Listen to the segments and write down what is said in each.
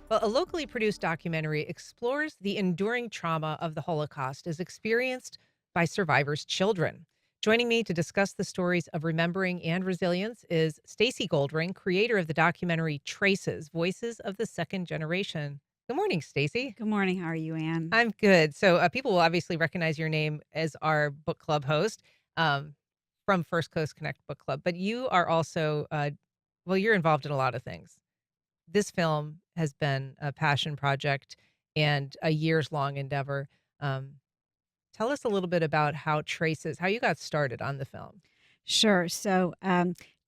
Well, a locally produced documentary explores the enduring trauma of the Holocaust as experienced by survivors' children. Joining me to discuss the stories of remembering and resilience is Stacy Goldring, creator of the documentary Traces: Voices of the Second Generation. Good morning, Stacy. Good morning. How are you, Anne? I'm good. So people will obviously recognize your name as our book club host um, from First Coast Connect Book Club, but you are also, well, you're involved in a lot of things. This film has been a passion project and a years long endeavor. Um, Tell us a little bit about how you got started on the film. Sure.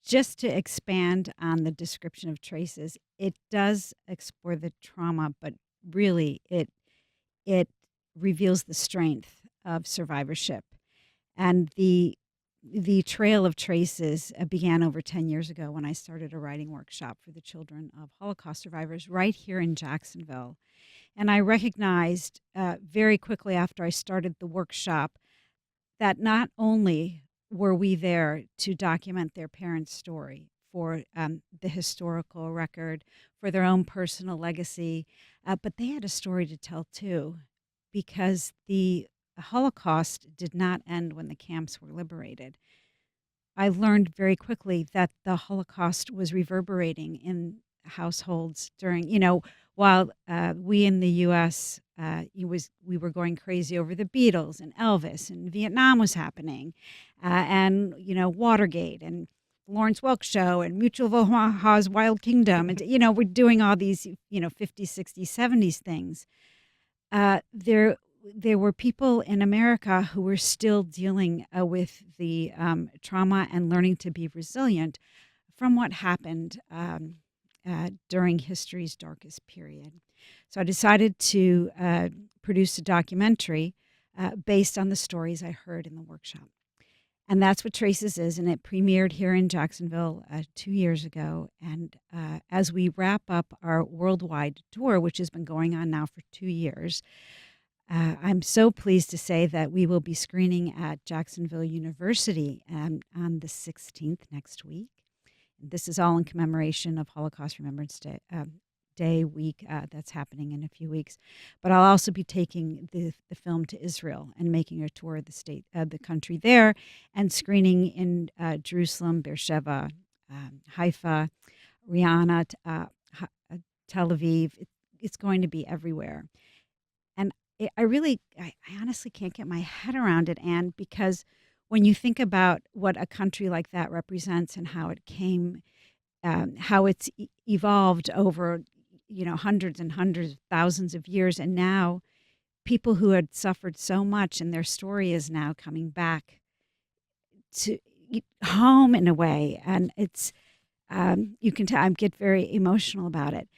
Just to expand on the description of traces, it does explore the trauma, but really, it reveals the strength of survivorship. And the trail of traces began over 10 years ago when I started a writing workshop for the children of Holocaust survivors right here in Jacksonville. And I recognized very quickly after I started the workshop that not only were we there to document their parents' story for the historical record, for their own personal legacy, but they had a story to tell too, because the Holocaust did not end when the camps were liberated. I learned very quickly that the Holocaust was reverberating in households during, while we in the U.S. We were going crazy over the Beatles and Elvis, and Vietnam was happening, and Watergate and Lawrence Welk show and Mutual of Omaha's Wild Kingdom, and we're doing all these 50s, 60s, 70s things. There were people in America who were still dealing with the trauma and learning to be resilient from what happened during history's darkest period. So I decided to produce a documentary based on the stories I heard in the workshop. And that's what Traces is, and it premiered here in Jacksonville 2 years ago. And as we wrap up our worldwide tour, which has been going on now for 2 years, I'm so pleased to say that we will be screening at Jacksonville University on the 16th next week. This is all in commemoration of Holocaust Remembrance Day week that's happening in a few weeks. But I'll also be taking the film to Israel and making a tour of the country there, and screening in Jerusalem, Beersheba, Haifa, Riyadh, Tel Aviv. It's going to be everywhere. And I honestly can't get my head around it, Anne, because when you think about what a country like that represents and how it came, how it's evolved over, hundreds and hundreds, thousands of years, and now people who had suffered so much and their story is now coming back to home in a way, and it's you can tell I get very emotional about it.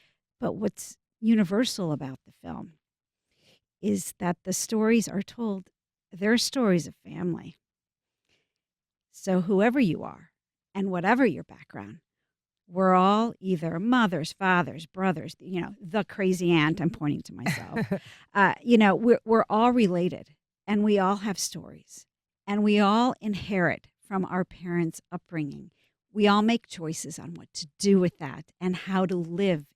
But what's universal about the film is that the stories are told, they're stories of family. So whoever you are and whatever your background, we're all either mothers, fathers, brothers, the crazy aunt, I'm pointing to myself. We're all related, and we all have stories, and we all inherit from our parents' upbringing. We all make choices on what to do with that and how to live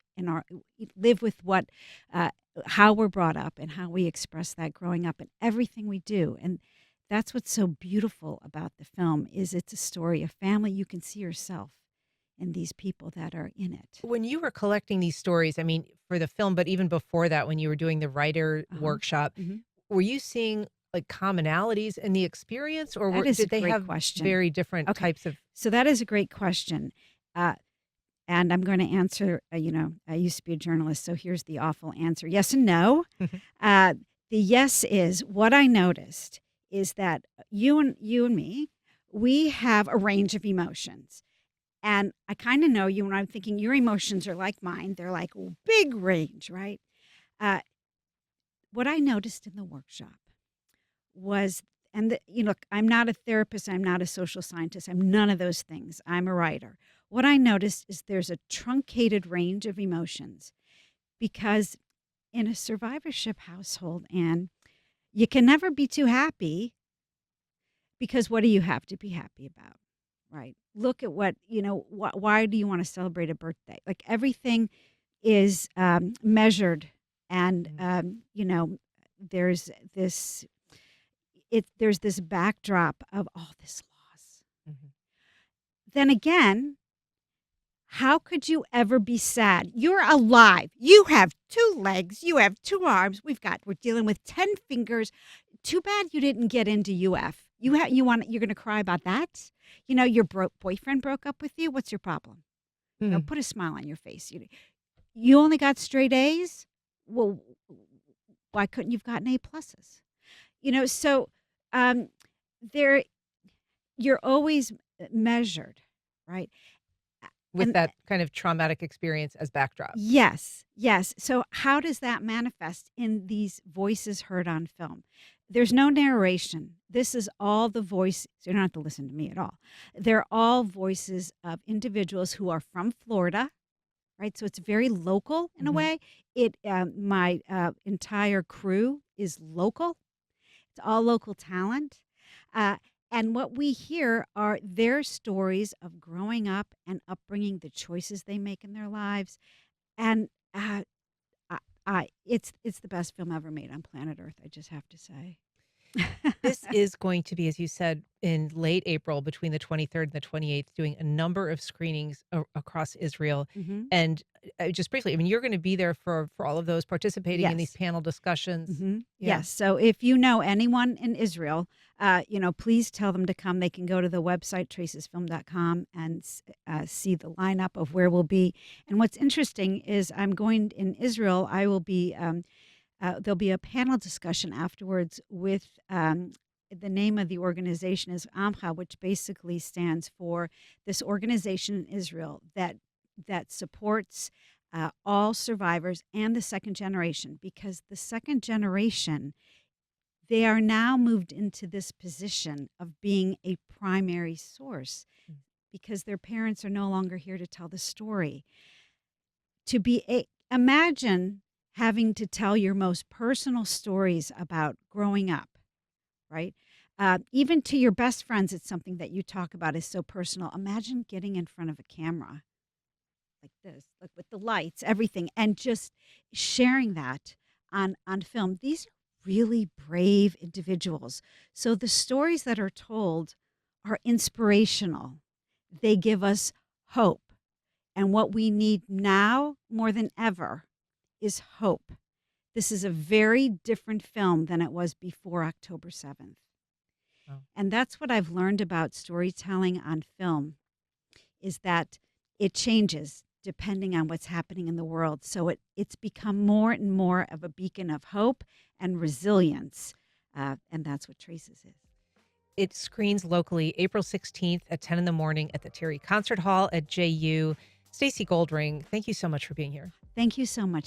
with what how we're brought up and how we express that growing up in everything we do. And that's what's so beautiful about the film is it's a story of family. You can see yourself in these people that are in it. When you were collecting these stories, I mean, for the film, but even before that, when you were doing the writer Uh-huh. workshop, Mhm. were you seeing like commonalities in the experience, or That is a did they great have question. very different Okay, types of? so that is a great question. Uh, and I'm going to answer, I used to be a journalist, so here's the awful answer. Yes and no. Uh, the yes is what I noticed is that you and me, we have a range of emotions. And I kind of know you when I'm thinking your emotions are like mine. They're like big range, right? Uh, what I noticed in the workshop was, look, I'm not a therapist, I'm not a social scientist, I'm none of those things. I'm a writer. What I noticed is there's a truncated range of emotions because in a survivorship household, Anne, you can never be too happy because what do you have to be happy about? Right. Look at why do you want to celebrate a birthday? Like everything is measured, and Mhm. there's this backdrop of all this loss. Mhm. Then again, how could you ever be sad? You're alive. You have 2 legs. You have 2 arms. We're dealing with 10 fingers. Too bad you didn't get into UF. You're going to cry about that? Your boyfriend broke up with you. What's your problem? Mhm. Put a smile on your face. You only got straight A's. Well, why couldn't you've gotten A pluses? So um, there you're always measured, right? With And that kind of traumatic experience as backdrop. yes, yes. So how does that manifest in these voices heard on film? There's no narration. This is all the voice. So you don't have to listen to me at all. They're all voices of individuals who are from Florida, right? So it's very local in a Mhm. way. My entire crew is local. It's all local talent. Uh, and what we hear are their stories of growing up and upbringing, the choices they make in their lives. And it's the best film ever made on planet Earth, I just have to say. This is going to be, as you said, in late April between the 23rd and the 28th, doing a number of screenings across Israel. Hmm. And just briefly, I mean, you're going to be there for all of those, participating in these Yes. panel discussions. Hmm. Yeah. Yes. So if you know anyone in Israel, please tell them to come. They can go to the website tracesfilm.com and see the lineup of where we'll be. And what's interesting is I'm going in Israel. I will be. There'll be a panel discussion afterwards with. The name of the organization is AMCHA, which basically stands for this organization in Israel that supports all survivors and the second generation, because the second generation, they are now moved into this position of being a primary source Mm. because their parents are no longer here to tell the story. Imagine having to tell your most personal stories about growing up, right? Even to your best friends, it's something that you talk about is so personal. Imagine getting in front of a camera like this, like with the lights, everything, and just sharing that on film. These are really brave individuals. So the stories that are told are inspirational. They give us hope. And what we need now more than ever is hope. This is a very different film than it was before October 7th. Oh. And that's what I've learned about storytelling on film is that it changes depending on what's happening in the world. So it's become more and more of a beacon of hope and resilience. And that's what Traces is. It screens locally April 16th at 10 in the morning at the Terry Concert Hall at JU. Stacey Goldring, thank you so much for being here. Thank you so much.